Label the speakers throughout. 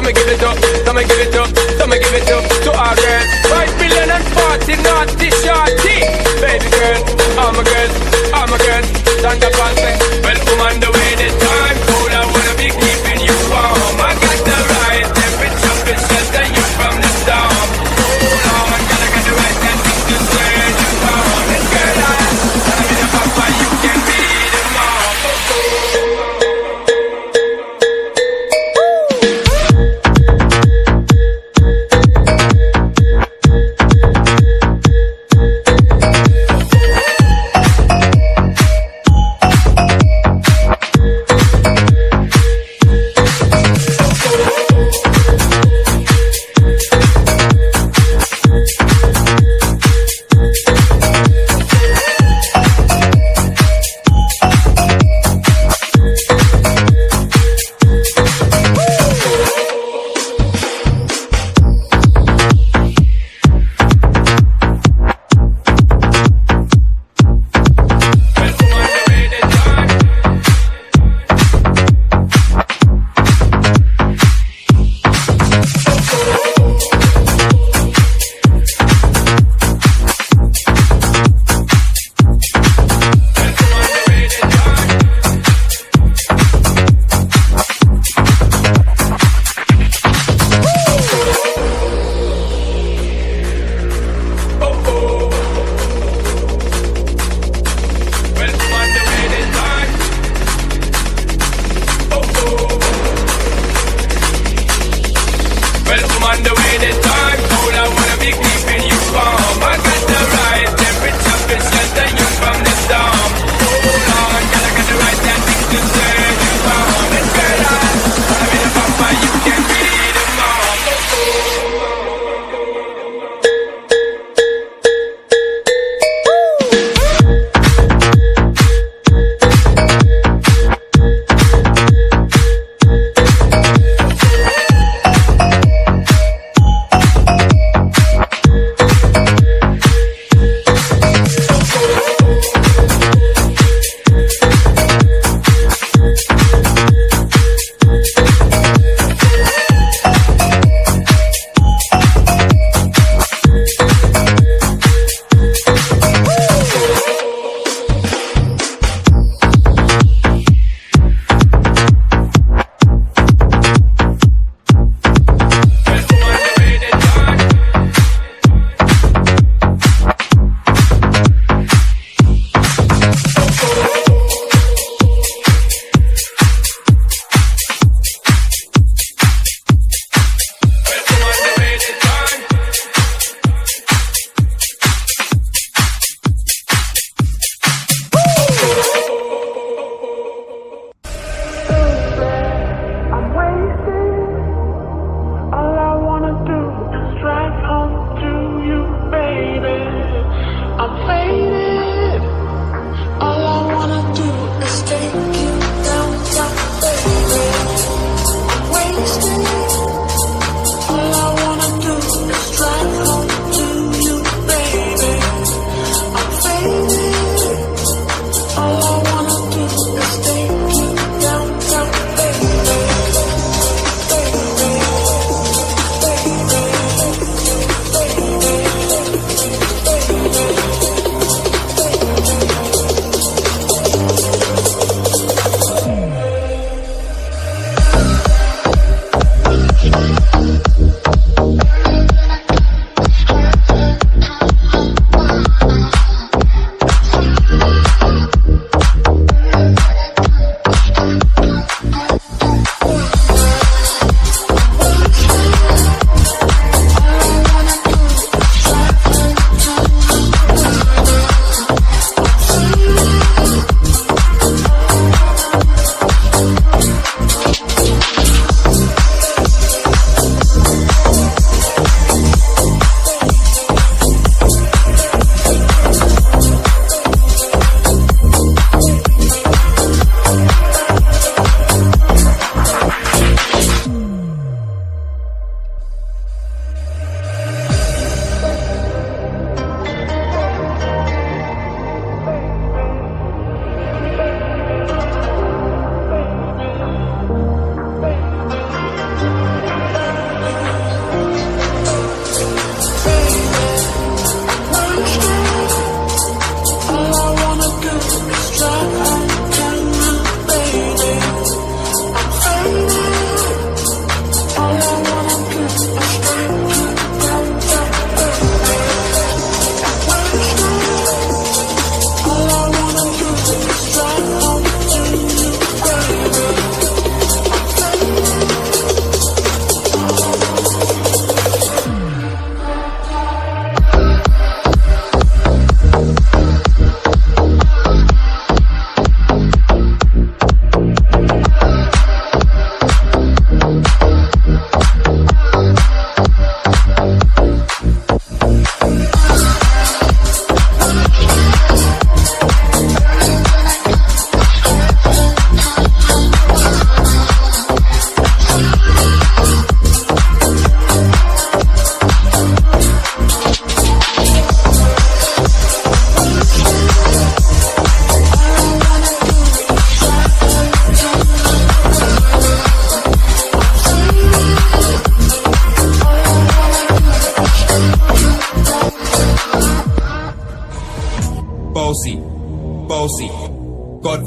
Speaker 1: me give it up, so me give it up, so me give it up to our girls. 5 million and 40 naughty shorty. Baby girl, all my girls, all my girls. Stand up and say, well, woman, the way the time cold, I wanna be keeping you warm. I got the right temperature to shelter you from the storm. Hold on, girl, I got the right tactics to turn you on. And girl, I'm in a papa, you can be the mom.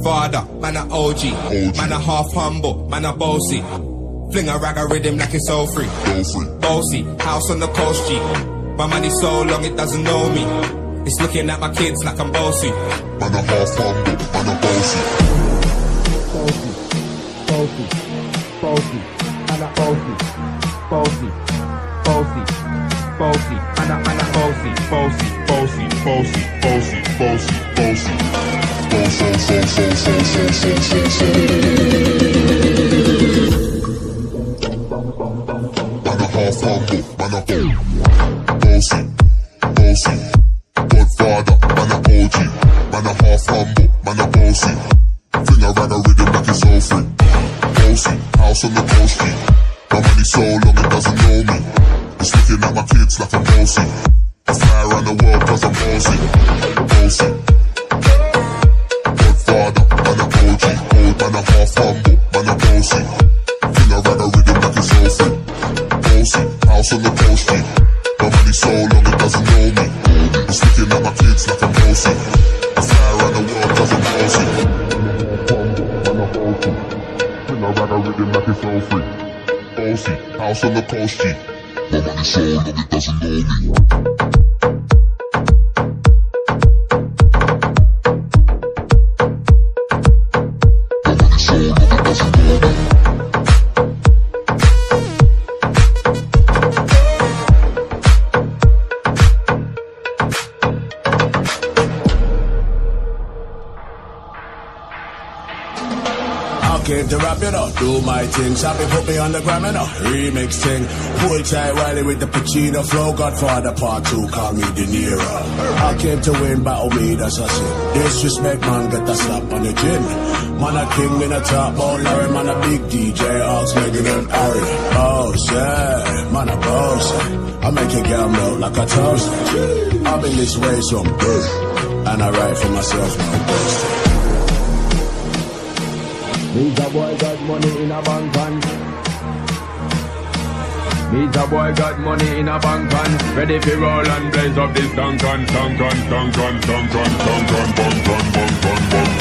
Speaker 2: Godfather, man a OG, man a half humble, man a bossy. Fling a rag a rhythm like it's all free. Bossy, house on the coast G. My money so long it doesn't know me. It's looking at my kids like I'm bossy.
Speaker 3: Man a half humble, man a bossy.
Speaker 4: Bossy, bossy, bossy, man a bossy, bossy, bossy, bossy, man a bossy, bossy, bossy, bossy, bossy, bossy, bossy.
Speaker 3: Man a half humble, man a bossy, bossy. Godfather, man a OG, man a half humble, man a bossy. Fling a rag a rhythm like it's all free. Bossy, house on the coast G. My money so long it doesn't know me. It's looking at my kids like I'm bossy. I fly around the world cause I'm bossy. Bossy. Godfather, man a OG, old man a half humble, man a bossy. Fling a rag a rhythm like it's all free. Bossy, house on the coast G. My money so long it doesn't know me. It's looking at my kids like I'm bossy. I fly around the world cause I'm bossy. Man a bossy. Fling a rag a rhythm like it's all free. Bossy, house on the coast G. My money so long it doesn't know me.
Speaker 5: Came to rap, you know, do my thing. Sappy put me on the gram, you know, remix thing. Pull tight Wiley with the Pacino flow. Godfather part 2, call me De Niro. I came to win, battle me, that's a sin. Disrespect, man, get a slap on the chin. Man a king in a top, oh Larry, man a big DJ, Ox making them Harry. Oh, shit, man a boss. I make a girl melt like a toast. I've been this way some dirt, and I write for myself, no boast.
Speaker 4: Me's a boy got money in a bank and
Speaker 1: Me's a boy got money in a bank and ready for roll and blaze up this tank and tank and tank and tank and tank and tank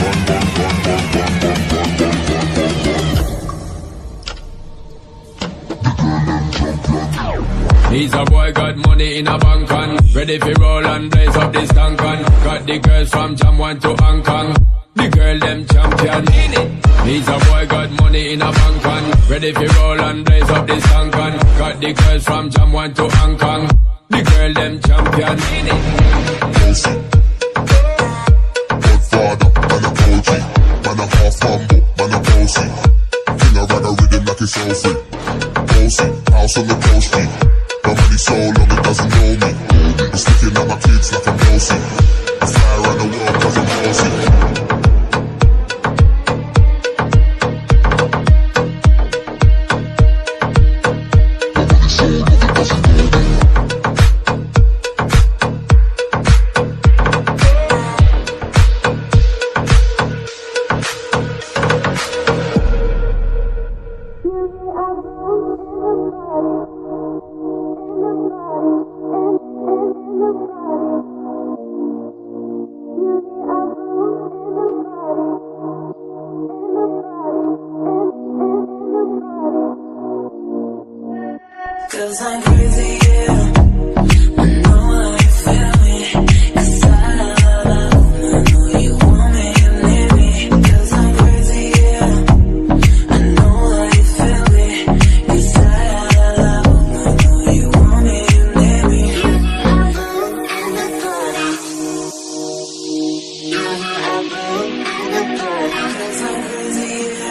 Speaker 1: and He's a boy got money in a bank and ready for roll and blaze up this tank and got the girls from Jam 1 to Hong Kong. The girl them champion. He's a boy got money in a bank and ready for roll and blaze up this tank and got the girls from Jam 1 to Hong Kong. The girl them champion.
Speaker 3: Bossy. Godfather, man a OG, man a half humble, man a bossy. Fling a rag a rhythm like it's all free. Bossy, house on the coast G. My money so long it doesn't know me. It's looking at my kids like I'm bossy. I fly around the world cause I'm bossy.
Speaker 6: Cause I'm crazy, yeah. I know how you feel me. Cause I know you want me, you need me. Cause I'm crazy, yeah. I know how you feel me. Cause I know you want me, you need me. Cause I'm crazy, yeah.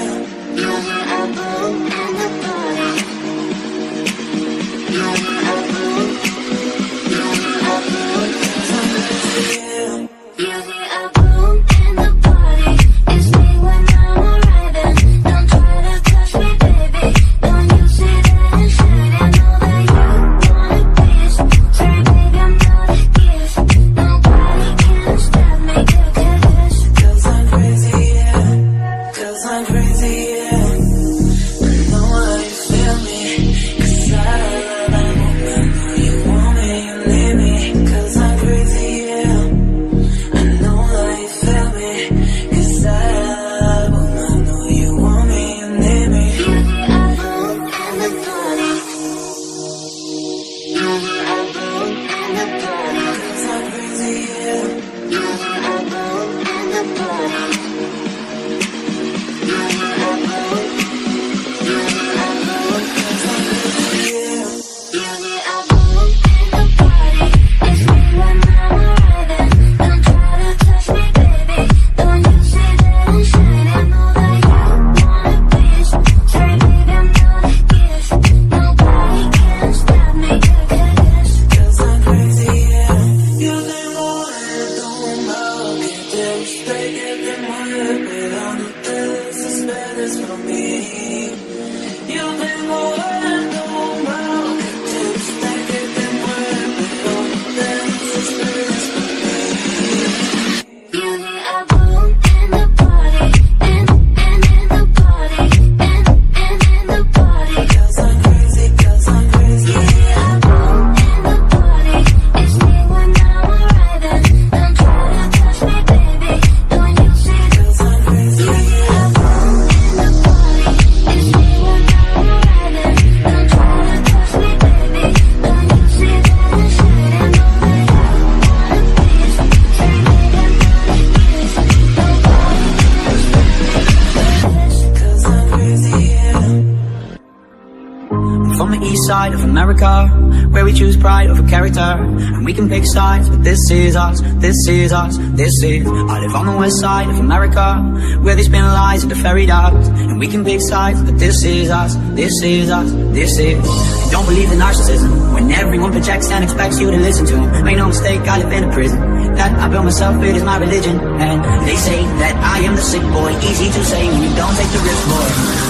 Speaker 7: the east side of America, where we choose pride over character, and we can pick sides, but this is us, this is us, this is. I live on the west side of America, where they spin lies into fairy dust, and we can pick sides, but this is us, this is us, this is. I don't believe in narcissism, when everyone projects and expects you to listen to them. Make no mistake, I live in a prison that I built myself, it is my religion. And they say that I am the sick boy, easy to say when you don't take the risk, boy.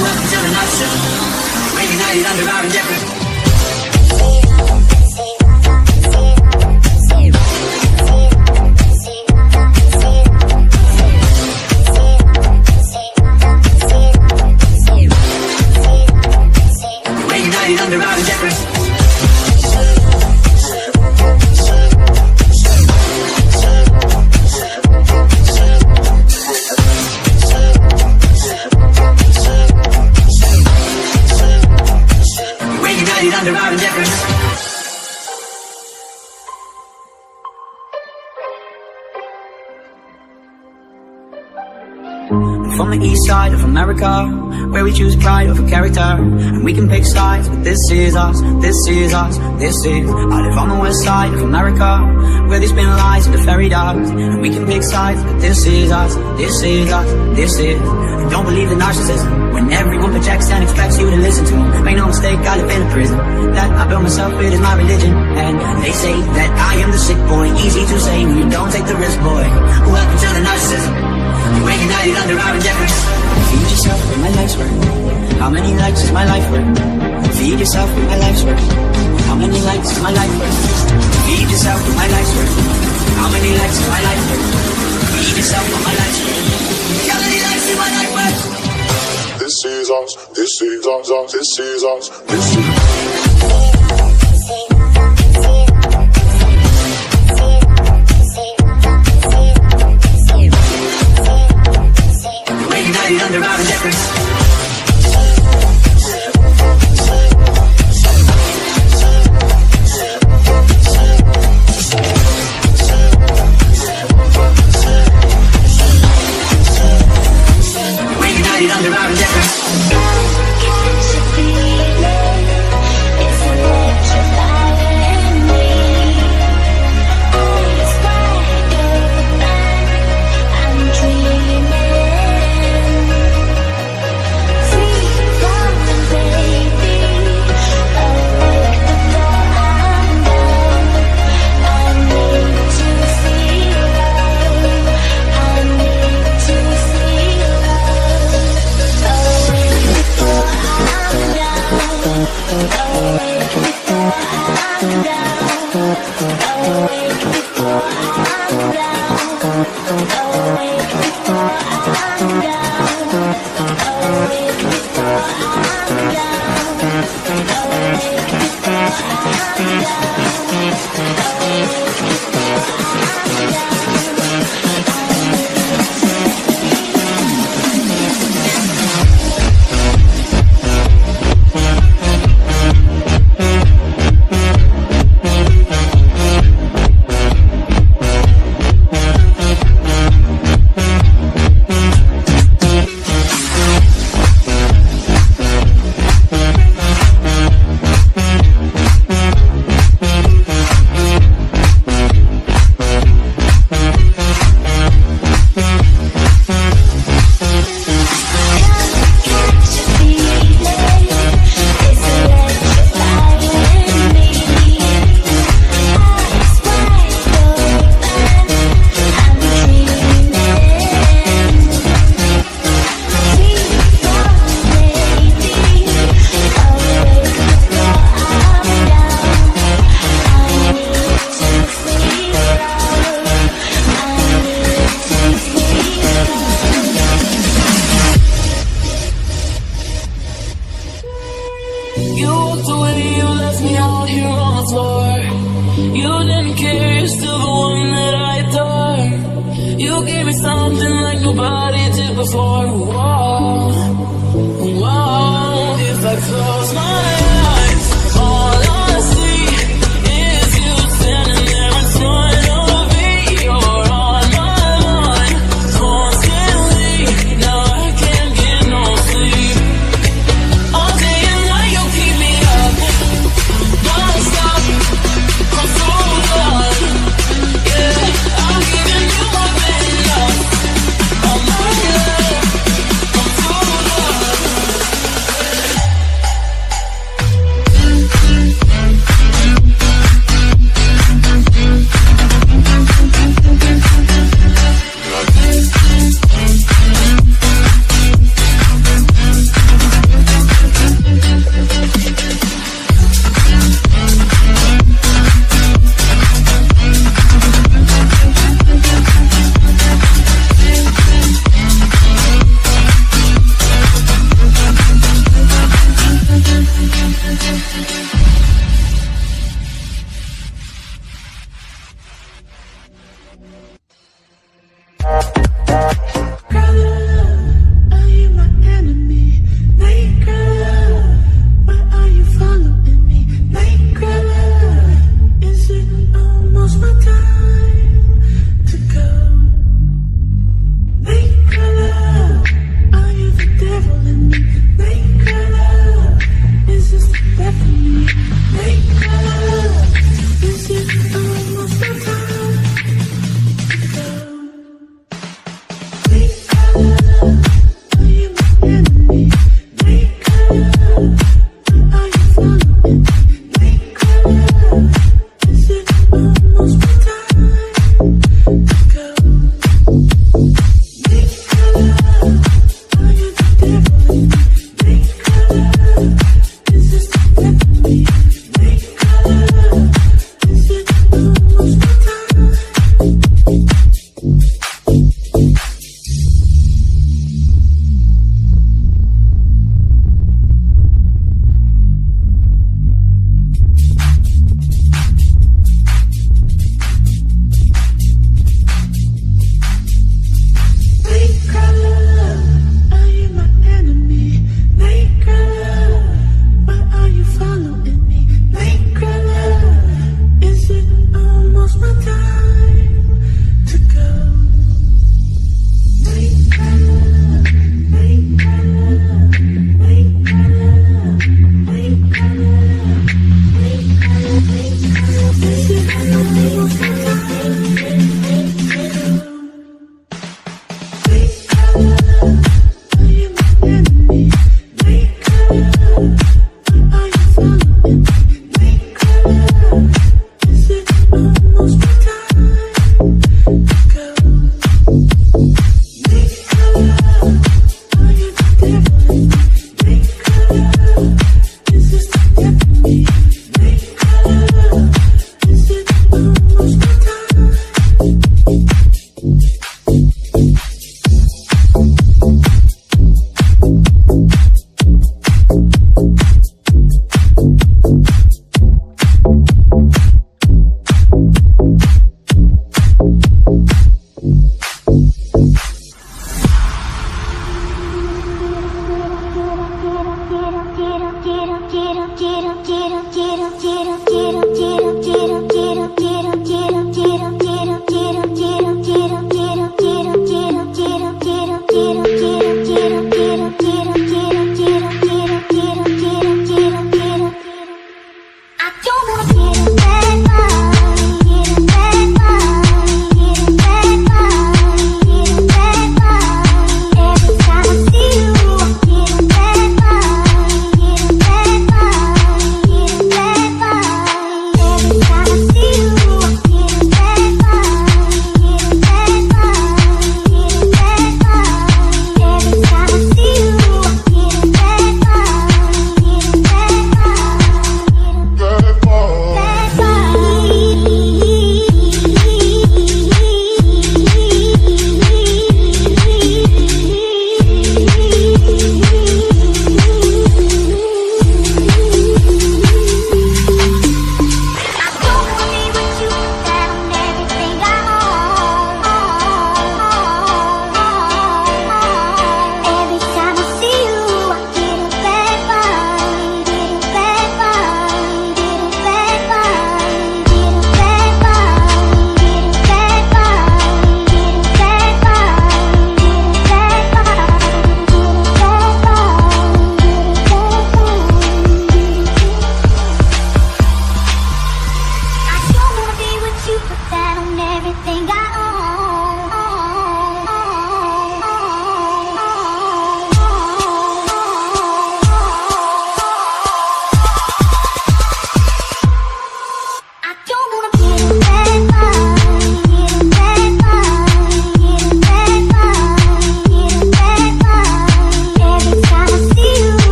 Speaker 7: Welcome to the narcissism, we're united under our indifference. We're united under our indifference. Under our indifference. From the east side of America, where we choose pride over character, and we can pick sides, but this is us, this is us, this is. I live on the west side of America, where they spin lies into fairy dust, and we can pick sides, but this is us, this is us, this is. I don't believe in narcissism, when everyone projects and expects you to listen to them. Make no mistake, I live in a prison that I built myself, it is my religion. And they say that I am the sick boy, easy to say when you don't take the risk, boy. Welcome to the narcissism, we're united under our indifference. Feed yourself with my life's work. How many likes is my life worth? Feed yourself with my life's work. How many likes is my life worth? Feed yourself with my life's work. How many likes is my life worth? Feed yourself with my life's work. How many likes is my life worth?
Speaker 3: This is us, this is us, this is us, this is.
Speaker 7: Under our indifference. We're united under our indifference.
Speaker 6: before. Whoa, whoa. If I close my eyes, all I see is you standing there in front of me. You're on my mind constantly. Now I can't get no sleep. All day and night you keep me up.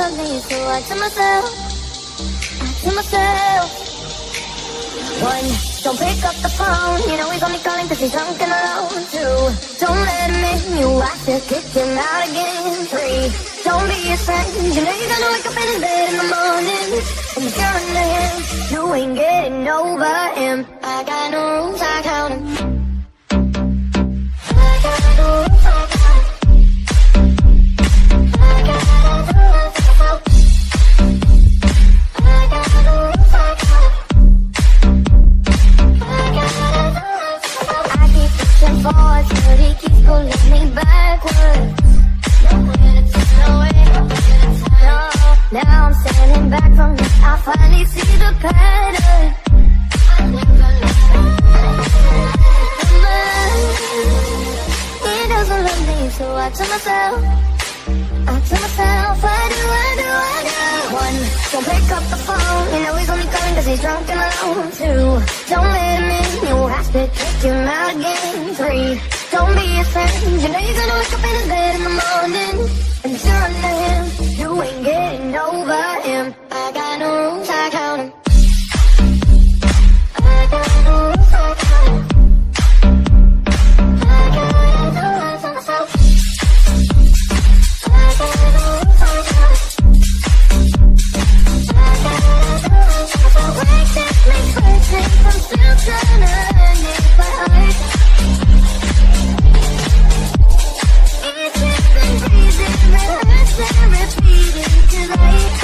Speaker 8: love me, so I tell myself, one, don't pick up the phone, you know he's only calling cause he's drunk and alone. Two, don't let him in, you have to kick him out again. Three, don't be his friend, you know you're gonna wake up in his bed in the morning. And if you're under him, you ain't getting over him. I got no rules, I count him. I got no rules, I count him. Forwards, but he keeps pulling me backwards. Nowhere to turn away. No. Now I'm standing back from it. I finally see the pattern. I never he doesn't love me, so I tell myself, I do. One, don't pick up the phone, you know he's only calling cause he's drunk and alone. Two, don't let him in, you have to kick him out again. Three, don't be his friend, you know you're gonna wake up in his bed in the morning. And if you're under him, you ain't getting over him. I got no rules, I count him. I got no rules, I count him. I got no rules, I count him. I'm still trying to earn it by heart. It's just been breathing, rehearsing, repeating tonight.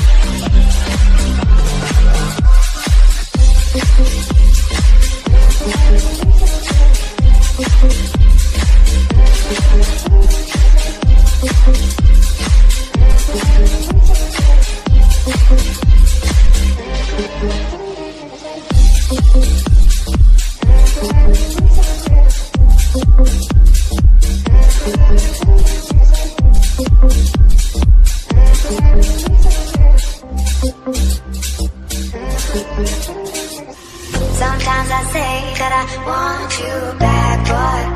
Speaker 8: Sometimes I say that I want you back, but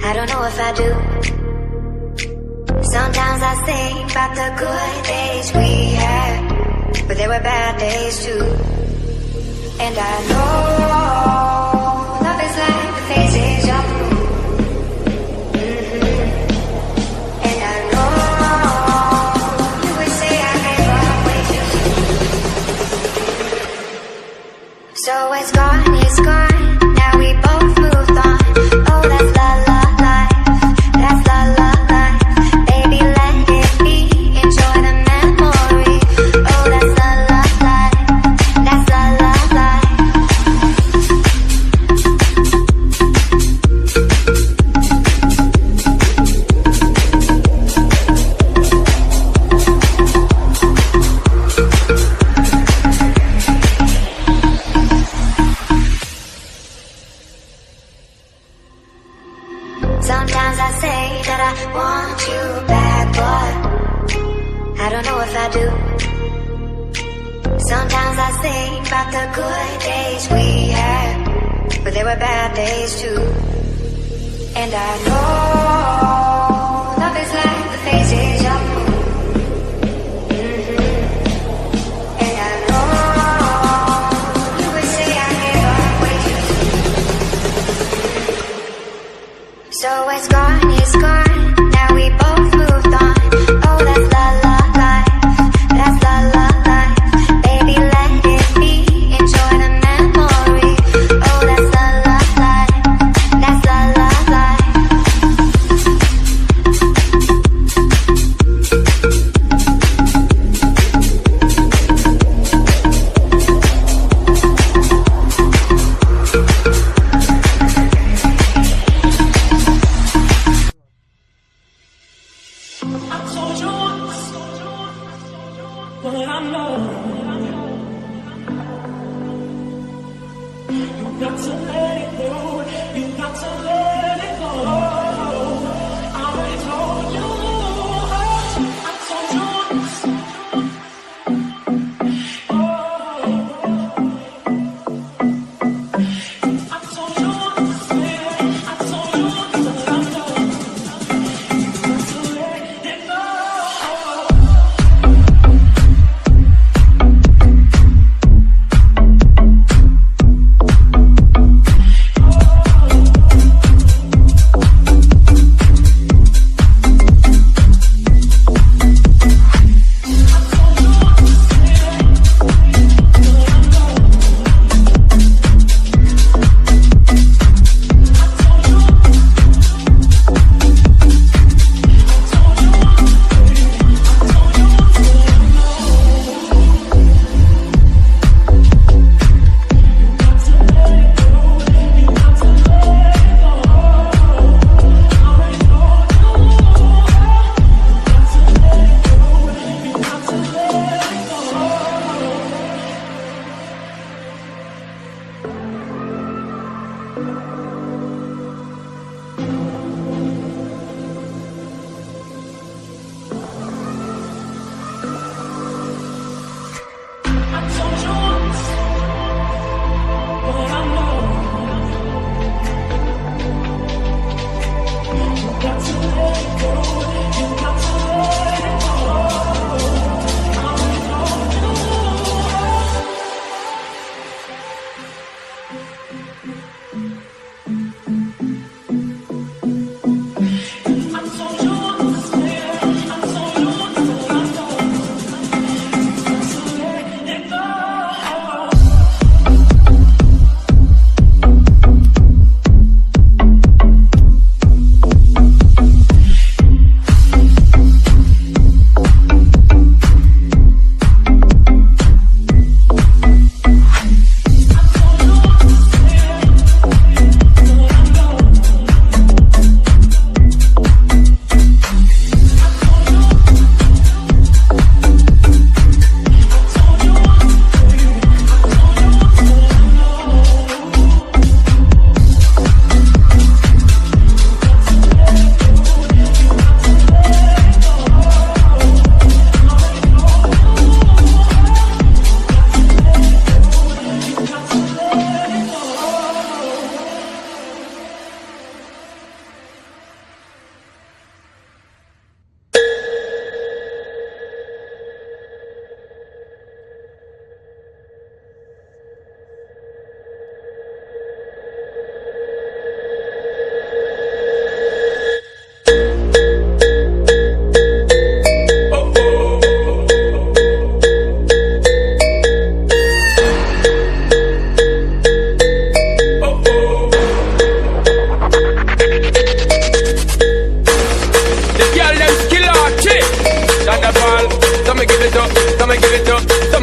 Speaker 8: I don't know if I do. Sometimes I think about the good days we had, but there were bad days too. And I know love is like the phases of the moon. And I know you would say I gave up way too soon. So it's gone, now we both moved on. Oh, that's la la life, that's la la life. Baby, let it be, enjoy the memory. Oh, that's la la life, that's la la life. Sometimes I say that I want you back, but I don't know if I do. Sometimes I think about the good days we had, but there were bad days too. And I know love is like the phases of the moon. And I know you would say I gave up way too soon. So it's gone, now we both moved on. Oh, that's la la life, that's la la life. Baby, let it be, enjoy the memory. Oh, that's la la life, that's la la life.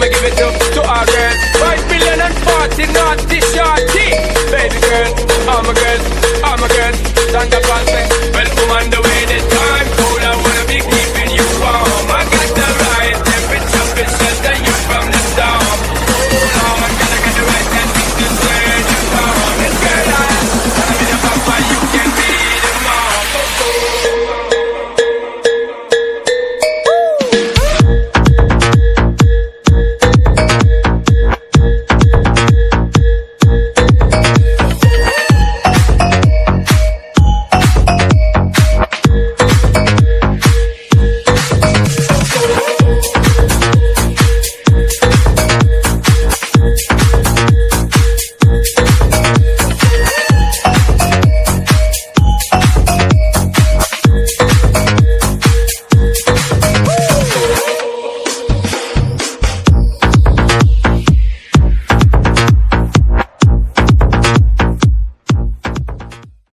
Speaker 1: I'ma give it up.